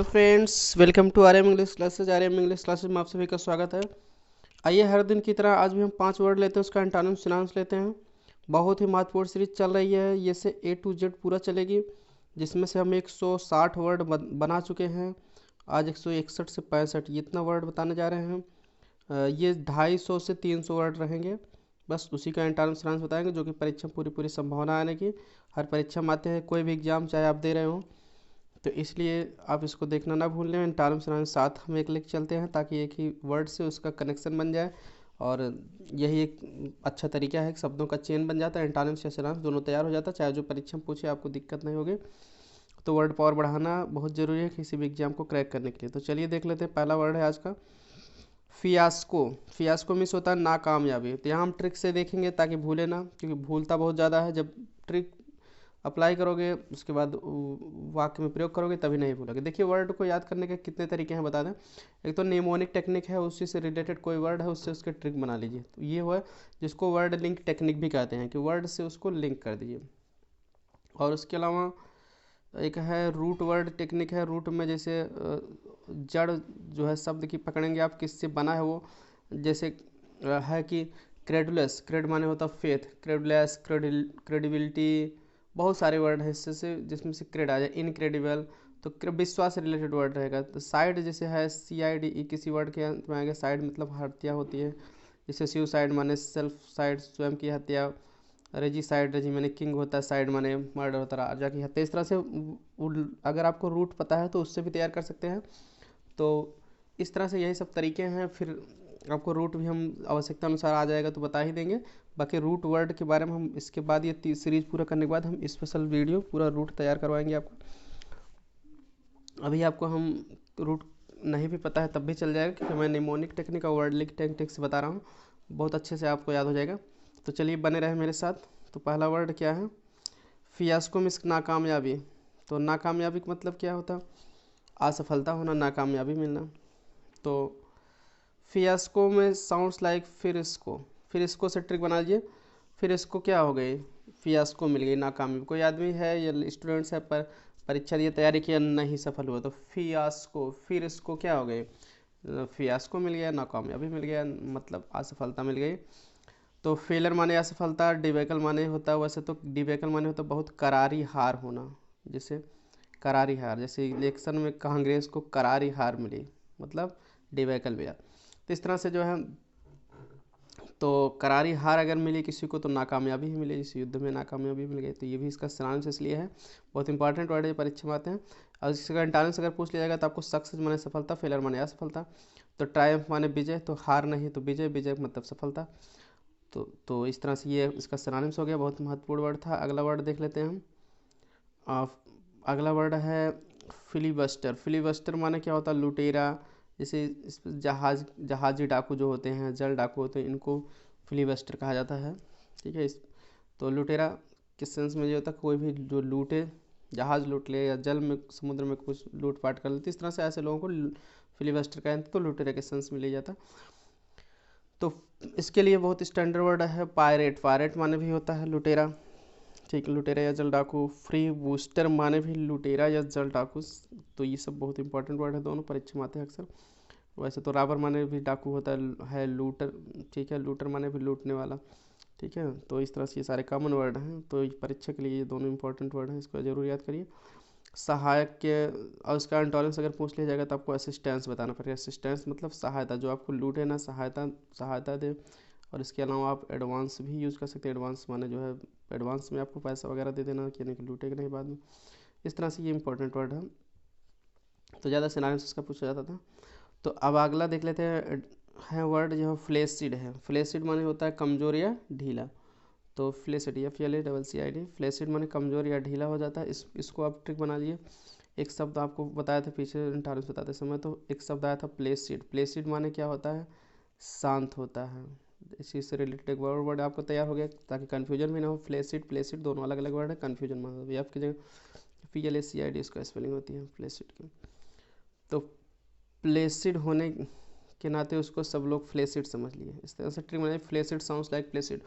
Hello friends, welcome to R M English classes. R M English classes में आप सभी का स्वागत है। आइए हर दिन की तरह आज भी हम 5 वर्ड लेते हैं, उसका एंटोनिम सिनोनिम्स लेते हैं। बहुत ही महत्वपूर्ण सीरीज चल रही है, ये से ए टू जेड पूरा चलेगी, जिसमें से हम 160 वर्ड बना चुके हैं। आज 161 से 65 ये इतना वर्ड बताने जा रहे हैं। ये 250 से 300 वर्ड रहेंगे, बस उसी का एंटोनिम सिनोनिम्स बताएंगे, जो कि परीक्षा में पूरी पूरी संभावना आने की। हर परीक्षा में आते हैं, कोई भी एग्जाम चाहे आप दे रहे हो, तो इसलिए आप इसको देखना ना भूलें। एंटोनिम सिनोनिम्स साथ हम एक लिख चलते हैं, ताकि एक ही वर्ड से उसका कनेक्शन बन जाए, और यही एक अच्छा तरीका है कि शब्दों का चेन बन जाता है। एंटोनिम्स या सिनोनिम्स दोनों तैयार हो जाता है, चाहे जो परीक्षा में पूछे आपको दिक्कत नहीं होगी। तो वर्ड पावर बढ़ाना बहुत ज़रूरी है किसी भी एग्जाम को क्रैक करने के लिए। तो चलिए देख लेते हैं। पहला वर्ड है आज का फियास्को। फियास्को मीन्स होता है नाकामयाबी। तो यहाँ हम ट्रिक से देखेंगे ताकि भूले ना, क्योंकि भूलता बहुत ज़्यादा है। जब ट्रिक अप्लाई करोगे, उसके बाद वाक्य में प्रयोग करोगे, तभी नहीं भूलोगे। देखिए, वर्ड को याद करने के कितने तरीके हैं बता दें। एक तो नेमोनिक टेक्निक है, उसी से रिलेटेड कोई वर्ड है उससे उसके ट्रिक बना लीजिए। तो ये हुआ जिसको वर्ड लिंक टेक्निक भी कहते हैं, कि वर्ड से उसको लिंक कर दीजिए। और उसके अलावा एक है रूट वर्ड टेक्निक है। रूट में जैसे जड़ जो है शब्द की पकड़ेंगे आप, किससे बना है वो। जैसे है कि क्रेडुलस, क्रेड माने होता फेथ, क्रेडुलस, क्रेडिबिलिटी, बहुत सारे वर्ड है इससे से जिसमें से क्रेड आ जाए। इनक्रेडिबल, तो विश्वास से रिलेटेड वर्ड रहेगा। तो साइड जैसे है CID, किसी वर्ड के अंत में आएगा। साइड मतलब हत्या होती है, जैसे सुसाइड माने सेल्फ साइड, स्वयं की हत्या। रेजिसाइड, रेजी माने किंग होता है, साइड माने मर्डर होता है, राजा की हत्या। इस तरह से अगर आपको रूट पता है तो उससे भी तैयार कर सकते हैं। तो इस तरह से यही सब तरीके हैं। फिर आपको रूट भी हम आवश्यकता अनुसार आ जाएगा तो बता ही देंगे। बाकी रूट वर्ड के बारे में हम इसके बाद, ये सीरीज पूरा करने के बाद हम स्पेशल वीडियो पूरा रूट तैयार करवाएंगे आपको। अभी आपको हम रूट नहीं भी पता है तब भी चल जाएगा, क्योंकि मैं निमोनिक टेक्निक और वर्ड लिंक टेक्निक से बता रहा हूँ, बहुत अच्छे से आपको याद हो जाएगा। तो चलिए बने रहे मेरे साथ। तो पहला वर्ड क्या है? फियास्को मीन्स नाकामयाबी। तो नाकामयाबी का मतलब क्या होता है? असफलता होना, नाकामयाबी मिलना। तो फियास्को में साउंड्स लाइक फिर इसको से ट्रिक बना लीजिए। फिर इसको क्या हो गई? फियास्को मिल गई, नाकामयाबी। कोई आदमी है या स्टूडेंट्स है, पर परीक्षा दिए, तैयारी किया, नहीं सफल हुआ, तो फियास्को, फिर इसको क्या हो गई? फियास्को मिल गया, नाकामयाबी मिल गया, मतलब असफलता मिल गई। तो फेलर माने असफलता, डिबेकल माने होता है, वैसे तो डिबेकल माने होता है बहुत करारी हार होना। जैसे करारी हार, जैसे इलेक्शन में कांग्रेस को करारी हार मिली, मतलब डिबेकल मिला। तो इस तरह से जो है, तो करारी हार अगर मिली किसी को तो नाकामयाबी ही मिली, इस युद्ध में नाकामयाबी मिल गई। तो ये भी इसका सिनोनिम्स इसलिए है, बहुत इंपॉर्टेंट वर्ड है, परीक्षा में आते हैं। और इसका एंटोनिम्स अगर पूछ लिया जाएगा तो आपको सक्सेस माने सफलता, फेलर माने असफलता। तो ट्रायम्फ माने विजय, तो हार नहीं तो विजय, विजय मतलब सफलता। तो इस तरह से ये इसका सिनोनिम्स हो गया, बहुत महत्वपूर्ण वर्ड था। अगला वर्ड देख लेते हैं हम। आ, अगला वर्ड है फिलीबस्टर। फिलीबस्टर माने क्या होता है? लुटेरा। जैसे इस जहाजी डाकू जो होते हैं, जल डाकू होते हैं, इनको फिलीबस्टर कहा जाता है। ठीक है। इस तो लुटेरा किस सेंस में ये होता है? कोई भी जो लूटे, जहाज़ लूट ले या जल में समुद्र में कुछ लूट पाट कर लेते, इस तरह से ऐसे लोगों को फिलीबस्टर कहते हैं। तो लुटेरा के सेंस में ले जाता। तो इसके लिए बहुत स्टैंडर्ड वर्ड है पायरेट। पायरेट माने भी होता है लुटेरा, ठीक, लुटेरा या जल डाकू। फ्री बूस्टर माने भी लुटेरा या जल डाकू। तो ये सब बहुत इंपॉर्टेंट वर्ड है, दोनों परीक्षा में आते हैं अक्सर। वैसे तो राबर माने भी डाकू होता है लूटर, ठीक है। लूटर माने भी लूटने वाला, ठीक है। तो इस तरह से ये सारे कॉमन वर्ड हैं, तो परीक्षा के लिए ये दोनों इंपॉर्टेंट वर्ड हैं, इसको जरूर याद करिए। सहायक के, और उसका एंटोनिम्स अगर पूछ लिया जाएगा तो आपको असिस्टेंस बताना पड़ेगा। असिस्टेंस मतलब सहायता, जो आपको लूटे ना, सहायता सहायता दे। और इसके अलावा आप एडवांस भी यूज़ कर सकते हैं। एडवांस माने जो है एडवांस में आपको पैसा वगैरह दे देना, यानी कि लूटेगा नहीं बाद में। इस तरह से ये इंपॉर्टेंट वर्ड है, तो ज़्यादा सिनोनिम्स इसका पूछा जाता था। तो अब अगला देख लेते हैं, है वर्ड जो है फ्लेसिड है। फ्लेसिड माने होता है कमज़ोर या ढीला। तो फ्लेसिड, FLACCID, फ्लेसिड माने कमज़ोर या ढीला हो जाता है। इसको आप ट्रिक बना लीजिए। एक शब्द आपको बताया था पीछे इंटरव्यू बताते समय, तो एक शब्द आया था प्लेसिड। प्लेसिड माने क्या होता है? शांत होता है। इसी से रिलेटेड एक वर्ड आपको तैयार हो गया, ताकि कन्फ्यूजन भी ना हो। फ्लेसिड प्लेसिड दोनों अलग अलग वर्ड है, कन्फ्यूजन मानो भी आपकी जगह PLACID इसका स्पेलिंग होती है प्लेसिड की। तो प्लेसिड होने के नाते उसको सब लोग फ्लेसिड समझ लिए। इस तरह से ट्रिक बनाइए, फ्लेसिड साउंड्स लाइक प्लेसिड।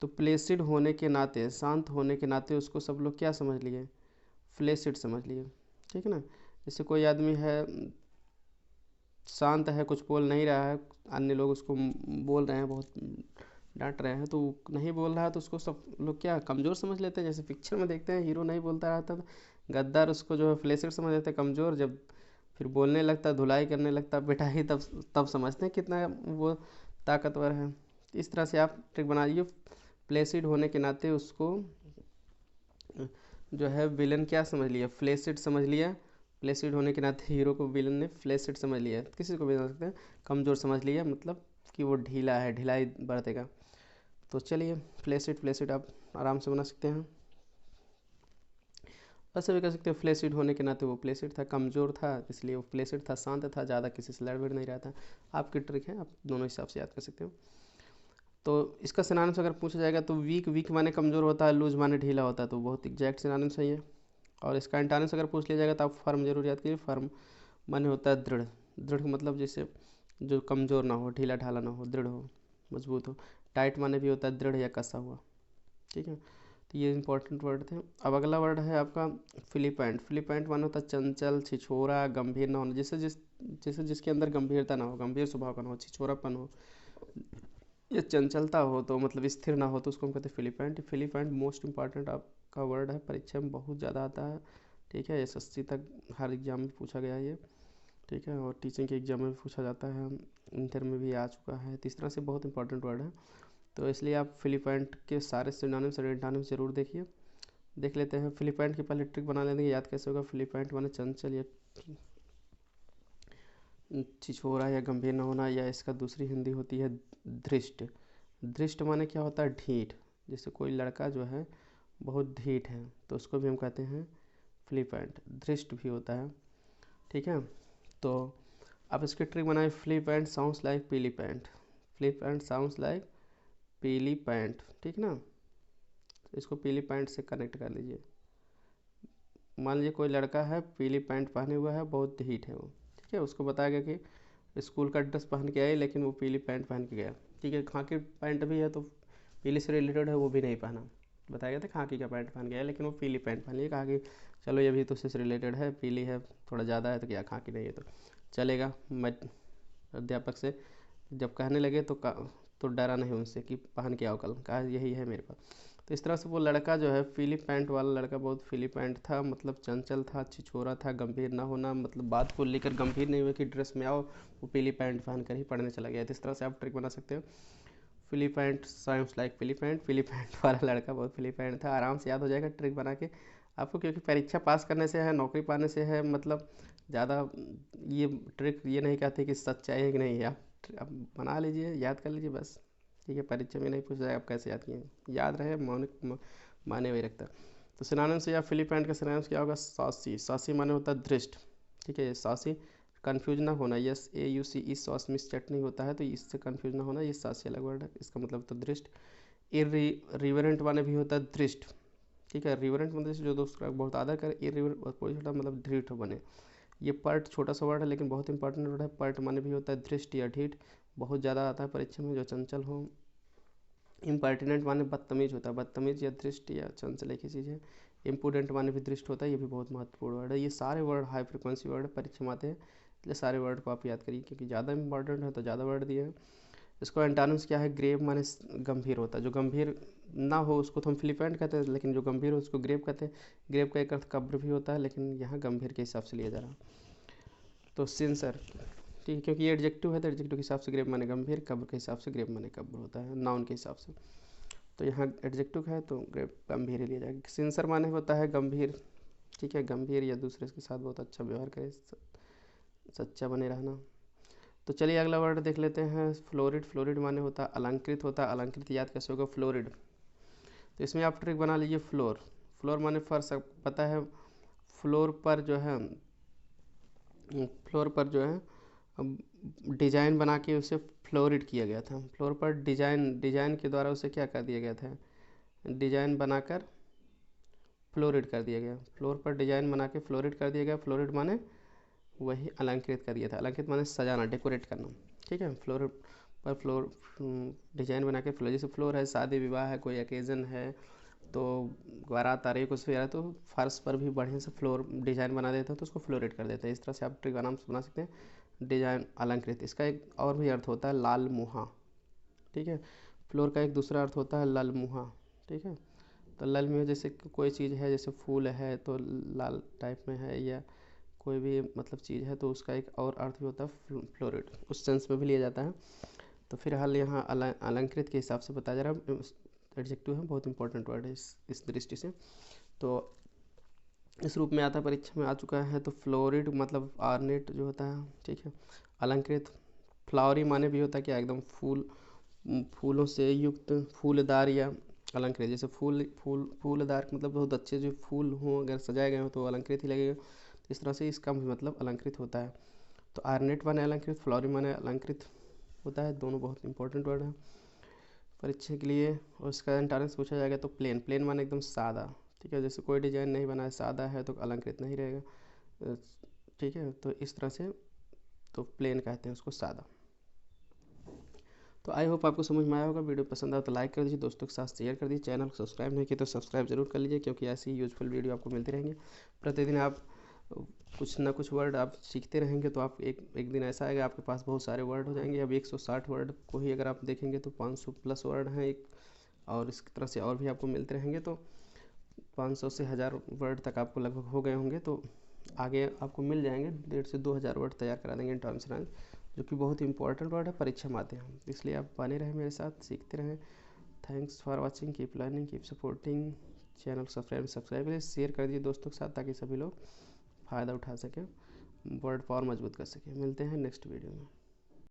तो प्लेसिड होने के नाते, शांत होने के नाते उसको सब लोग क्या समझ लिए? फ्लेसिड समझ लिए, ठीक है ना। जैसे कोई आदमी है शांत है, कुछ बोल नहीं रहा है, अन्य लोग उसको बोल रहे हैं, बहुत डांट रहे हैं, तो नहीं बोल रहा है तो उसको सब लोग क्या कमज़ोर समझ लेते हैं। जैसे पिक्चर में देखते हैं हीरो नहीं बोलता रहता तो गद्दार उसको जो है फ्लेसिड समझ लेते हैं, कमज़ोर। जब फिर बोलने लगता, धुलाई करने लगता, पिटाई, तब तब समझते हैं कितना वो ताकतवर है। इस तरह से आप ट्रिक बना लीजिए। फ्लेसिड होने के नाते उसको जो है विलन क्या समझ लिया, फ्लेसिड समझ लिया। फ्लेसिड होने के नाते हीरो को विलन ने फ्लेसिड समझ लिया। किसी को भी समझ सकते हैं, कमज़ोर समझ लिया, मतलब कि वो ढीला है, ढिलाई बरतेगा। तो चलिए फ्लेसिड फ्लेसिड आप आराम से बना सकते हैं। ऐसे भी कह सकते हो फ्लेसिड होने के नाते वो फ्लेसिड था, कमज़ोर था इसलिए वो फ्लेसिड था, शांत था, ज़्यादा किसी से लड़ भिड़ नहीं रहा था। आपकी ट्रिक है, आप दोनों हिसाब से याद कर सकते हो। तो इसका सिनोनिम्स अगर पूछा जाएगा तो वीक, वीक माने कमज़ोर होता है, लूज माने ढीला होता है, तो बहुत एग्जैक्ट सिनोनिम्स है ये। और इसका एंटोनिम्स अगर पूछ लिया जाएगा तो आप फर्म जरूर याद कीजिए। फर्म माने होता है दृढ़। दृढ़ मतलब जैसे जो कमज़ोर ना हो, ढीला ढाला ना हो, दृढ़ हो, मजबूत हो। टाइट माने भी होता है दृढ़ या कसा हुआ। ठीक है, तो ये इंपॉर्टेंट वर्ड थे। अब अगला वर्ड है आपका फिलिपेंट। फिलिपेंट माने होता है चंचल, छिछोरा, गंभीर ना होना। जैसे जिसके अंदर गंभीरता ना हो, गंभीर स्वभाव का ना हो, छिछोरापन हो या चंचलता हो, तो मतलब स्थिर ना हो, तो उसको हम कहते हैं फिलिपेंट। फिलिपेंट मोस्ट इंपॉर्टेंट आपका वर्ड है, परीक्षा में बहुत ज़्यादा आता है। ठीक है, एसएससी तक हर एग्जाम में पूछा गया है ये। ठीक है, और टीचिंग के एग्जाम में भी पूछा जाता है, इंटर में भी आ चुका है। तो इस तरह से बहुत इंपॉर्टेंट वर्ड है, तो इसलिए आप फिलिपेंट के सारे सिनोनिम्स और एंटोनिम्स जरूर देखिए। देख लेते हैं। फिलिपेंट की पहले ट्रिक बना लेंगे, याद कैसे होगा। फिलिपेंट माने चंचल या छिछोरा या गंभीर न होना, या इसका दूसरी हिंदी होती है धृष्ट। धृष्ट माने क्या होता है, ढीठ। जैसे कोई लड़का जो है बहुत ढीठ है तो उसको भी हम कहते हैं फिलिपेंट। धृष्ट भी होता है। ठीक है, तो आप इसकी ट्रिक बनाए। फ्लिपेंट साउंड्स लाइक पीली पैंट। फ्लिपेंट साउंड्स लाइक पीली पैंट। ठीक ना, इसको पीली पैंट से कनेक्ट कर लीजिए। मान लीजिए कोई लड़का है, पीली पैंट पहने हुआ है, बहुत ढीठ है वो। ठीक है, उसको बताया गया कि स्कूल का ड्रेस पहन के आए लेकिन वो पीली पैंट पहन के गया। ठीक है, खाकी पैंट भी है तो पीली से रिलेटेड है, वो भी नहीं पहना। बताया गया था खाकी का पैंट पहन के आया लेकिन वो पीली पैंट पहन लिया। कहा कि चलो ये भी तो उससे रिलेटेड है, पीली है थोड़ा ज़्यादा है तो क्या खाकी नहीं है तो चलेगा। मैं अध्यापक से जब कहने लगे तो डरा नहीं उनसे कि पहन के आओ कल, कहा यही है मेरे पास। तो इस तरह से वो लड़का जो है पीली पैंट वाला लड़का बहुत पीली पैंट था, मतलब चंचल था, छिछोरा था, गंभीर ना होना, मतलब बात को लेकर गंभीर नहीं हुआ कि ड्रेस में आओ, वो पीली पैंट पहन कर ही पढ़ने चला गया। तो इस तरह से आप ट्रिक बना सकते हो। पीली पैंट साउंड्स लाइक पीली पैंट। पीली पैंट वाला लड़का बहुत पीली पैंट था, आराम से याद हो जाएगा ट्रिक बना के आपको, क्योंकि परीक्षा पास करने से है, नौकरी पाने से है, मतलब ज़्यादा ये ट्रिक ये नहीं कहते कि सच्चाई है कि नहीं है। आप बना लीजिए, याद कर लीजिए बस। ठीक है, परीक्षा में नहीं पूछा जाएगा आप कैसे याद किए, याद रहे, मौनिक माने वही रखता। तो सिनोनिम से या फिलिपेंट का सिनोनिम क्या होगा, सासी। सासी माने होता है दृष्ट। ठीक है, सासी कन्फ्यूज ना होना, yes A U C E, sauce मिस चटनी होता है तो इससे कन्फ्यूज ना होना, ये सासी अलग वर्ड है, इसका मतलब तो दृष्ट। रिवरेंट माने भी होता है दृष्ट। ठीक है, रिवरेंट मतलब जो दोस्त का बहुत आदर करे, इरिवरेंट छोटा मतलब ढीठ बने। ये पर्ट छोटा सा वर्ड है लेकिन बहुत इंपॉर्टेंट वर्ड है। पर्ट माने भी होता है दृष्ट या ढीठ, बहुत ज़्यादा आता है परीक्षा में, जो चंचल हो। इम्पर्टिनेंट माने बदतमीज होता है, बदतमीज या दृष्ट या चंचल एक ही चीज़ है। इम्पोर्टेंट माने भी दृष्ट होता है, ये भी बहुत महत्वपूर्ण वर्ड है। ये सारे वर्ड हाई फ्रिक्वेंसी वर्ड परीक्षा में आते हैं, इसलिए सारे वर्ड को आप याद करिए, क्योंकि ज़्यादा इंपॉर्टेंट है तो ज़्यादा वर्ड दिए हैं। इसको एंटोनिम्स क्या है, ग्रेव माने गंभीर होता है, जो गंभीर ना हो उसको तो हम फिलिपेंट कहते हैं, लेकिन जो गंभीर हो उसको ग्रेव कहते हैं। ग्रेव का एक अर्थ कब्र भी होता है, लेकिन यहाँ गंभीर के हिसाब से लिया जा रहा है। तो सिंसर, ठीक है, क्योंकि ये एडजेक्टिव है तो एडजेक्टिव के हिसाब से ग्रेव माने गंभीर, कब्र के हिसाब से ग्रेव माने कब्र होता है, नाउन के हिसाब से। तो यहाँ एडजेक्टिव है तो ग्रेव गंभीर ही लिया जाएगा। सिंसर माने होता है गंभीर। ठीक है, गंभीर या दूसरे के साथ बहुत अच्छा व्यवहार करे, सच्चा बने रहना। तो चलिए अगला वर्ड देख लेते हैं, फ्लोरिड। फ्लोरिड माने होता है अलंकृत होता है। अलंकृत याद कैसे होगा, फ्लोरिड। तो इसमें आप ट्रिक बना लीजिए, फ्लोर। फ्लोर माने फर्श, पता है फ्लोर पर जो है, फ्लोर पर जो है डिजाइन बना के उसे फ्लोरिड किया गया था। फ्लोर पर डिजाइन के द्वारा उसे क्या कर दिया गया था, डिजाइन बनाकर फ्लोरिड कर दिया गया। फ्लोर पर डिजाइन बना के फ्लोरिड कर दिया गया। फ्लोरिड माने वही अलंकृत कर दिया था। अलंकृत माने सजाना, डेकोरेट करना। ठीक है, फ्लोर पर डिजाइन बना के फ्लोर, जैसे फ्लोर है शादी विवाह है, कोई ओकेज़न है तो बारात आ रही है, कुछ भी आ रहा है, तो फर्श पर भी बढ़िया से फ्लोर डिज़ाइन बना देता है, तो उसको फ्लोरेट कर देता है। इस तरह से आप ट्री का नाम बना सकते हैं, डिजाइन अलंकृत। इसका एक और भी अर्थ होता है लाल मुहा, ठीक है। फ्लोर का एक दूसरा अर्थ होता है लल मुहा, ठीक है। तो लल में जैसे कोई चीज़ है, जैसे फूल है तो लाल टाइप में है, या कोई भी मतलब चीज़ है तो उसका एक और अर्थ भी होता है फ्लोरिड, उस सेंस में भी लिया जाता है। तो फिलहाल यहाँ अलंकृत के हिसाब से बताया जा रहा है, एडजेक्टिव है, बहुत इंपॉर्टेंट वर्ड है इस दृष्टि से। तो इस रूप में आता है, परीक्षा में आ चुका है। तो फ्लोरिड मतलब आर्नेट जो होता है, ठीक है। अलंकृत फ्लावरी माने भी होता है क्या, एकदम फूलों से युक्त, फूलदार या अलंकृत। जैसे फूलदार मतलब बहुत अच्छे जो फूल हों, अगर सजाए गए हों तो अलंकृत ही लगेगा। तो इस तरह से इसका भी मतलब अलंकृत होता है। तो आर्नेट माने अलंकृत, फ्लोरी माने अलंकृत होता है। दोनों बहुत इंपॉर्टेंट वर्ड हैं परीक्षा के लिए। और इसका इंटरेंस पूछा जाएगा तो प्लेन माने एकदम सादा, ठीक है। जैसे कोई डिजाइन नहीं बना है, सादा है, तो अलंकृत नहीं रहेगा, ठीक है। तो इस तरह से तो प्लेन कहते हैं उसको, सादा। तो आई होप आपको समझ में आया होगा। वीडियो पसंद आया तो लाइक कर दीजिए, दोस्तों के साथ शेयर कर दीजिए। चैनल को सब्सक्राइब नहीं किया तो सब्सक्राइब जरूर कर लीजिए, क्योंकि ऐसी यूजफुल वीडियो आपको मिलती रहेंगे। प्रतिदिन आप कुछ ना कुछ वर्ड आप सीखते रहेंगे, तो आप एक दिन ऐसा आएगा आपके पास बहुत सारे वर्ड हो जाएंगे। अब 160 वर्ड को ही अगर आप देखेंगे तो 500 प्लस वर्ड हैं एक, और इस तरह से और भी आपको मिलते रहेंगे। तो 500 से 1000 वर्ड तक आपको लगभग हो गए होंगे। तो आगे आपको मिल जाएंगे, 1,500 से 2,000 वर्ड तैयार करा देंगे इंटर्न्स, जो कि बहुत ही इंपॉर्टेंट वर्ड है, परीक्षा में आते हैं। इसलिए आप बने रहें मेरे साथ, सीखते रहें। Thanks for watching, keep learning, keep supporting. Channel subscribe करिए, शेयर कर दीजिए दोस्तों के साथ, ताकि सभी लोग फ़ायदा उठा सकें, वर्ड पावर मजबूत कर सकें। मिलते हैं नेक्स्ट वीडियो में।